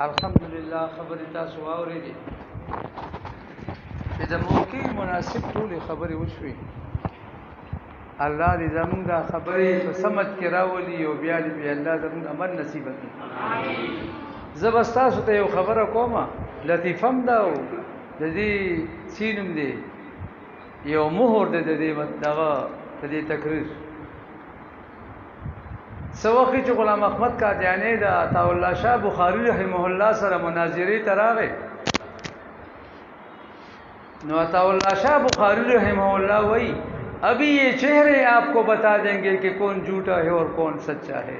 الحمدلله خبرې تاسو واورېدې چې د موقع مناسب ټولې خبرې وشوي. الله دې زموږ دا خبرې په سمج کې راولي او بیا دې الله زموږ عمل نصیب کړي. زه بس تاسو ته یو خبره کوم، لطیفم دا او د دې سینم دی یو مهر دی د دې دغه د دې تقریر سوخی چې غلام احمد قادیانی دا عطا الله شاه بخاری رحمه الله سره مناظره تراغه نو عطا الله شاه بخاری رحمه الله وही अभी ये चेहरे आपको बता देंगे कि कौन झूठा है और कौन सच्चा है.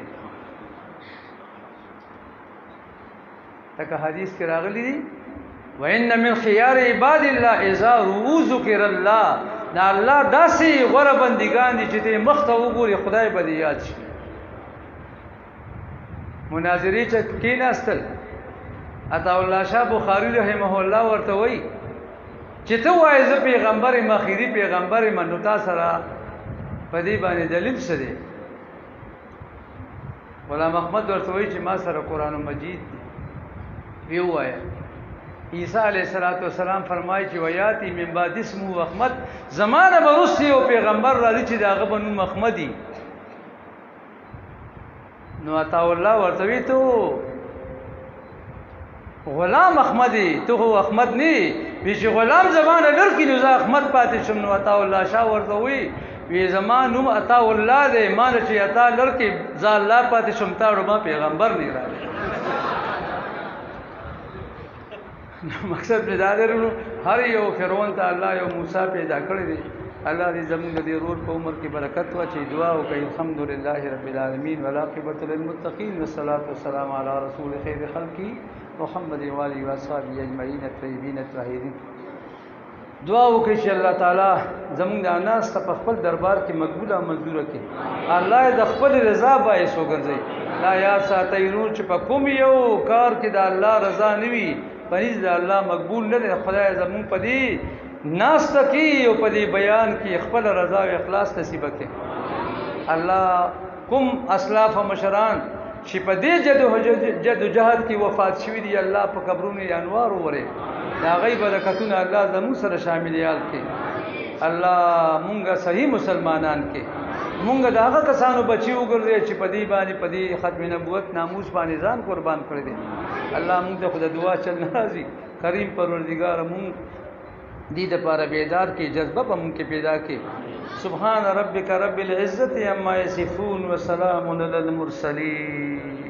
तक हदीस के रागली दी वइन min खियार इबादिल्लाह इज़ा ذکر الله دا الله داسي غره بندگان دي چې مخته وګوري خدای به دې یاد شي. مناظرې چې کېناستل عطا الله شاه بخاری رحمه الله ورته وایي چې ته وایې زه پیغمبر یم، اخري پیغمبر یم، نو تا سره په دې باندې دلیل څه دی؟ غلام احمد ورته وایي چې ما سره قرآن مجید دی. وی ووایه عیسی علیه السلام فرمایي چې ویاتی من بعد اسمه احمد، زمانه به وروسته یو پیغمبر راځي چې د هغه به نوم احمد وي. نو عطا الله ورته وی ته غلام احمدی، تو هو احمد نه وی چې غلام زمانه لرکی نو زه احمد پاتې شم. نو عطا الله شاه ورته وی زمان نوم عطا الله دی، ما چې عطا لرکی زه الله پاتې شم، تا ما پیغمبر نه راځي. مقصد دې دا دی هر یو فرعون ته الله یو موسی پیدا کړی دی. الله دې زموږ دې رور په عمر کې برکت واچي. دعا وکړئ. الحمدلله رب العالمین والعاقبۃ للمتقین والصلاة والسلام علی رسول خیر خلقی محمد و آله و اصحابہ اجمعین الطیبین الطاهرین. دعا وکړئ چې الله تعالی زموږ د اناس ته په خپل دربار کې مقبوله او منظوره کړي. الله د خپل رضا باعث وګرځي. لا یاد ساتئ نور چې په کوم یو کار کې د الله رضا نه وي پنځ د الله مقبول نه دی. خدای زموږ په دې ناست کی او په دې بیان کې خپل رضا او اخلاص نصیب کړي. الله کوم اسلاف او مشران چې په دې جدوجہد کې وفات شوي دي، الله په قبرونو یې انوار ووري، دا غي برکتونه الله زموږ سره شامل یال کړي. الله مونږه صحیح مسلمانان کې مونږ د هغه کسانو بچي وګرځي چې په دې باندې په دې ختم نبوت ناموس باندې ځان قربان کړی دي. الله مونږ ته خدای دعا چل ناراضي کریم پروردگار مونږ دې د پاره بیدار کې جذبه په مونږ کې پیدا کې. سبحان ربک رب العزت عما یصفون وسلام علی المرسلین.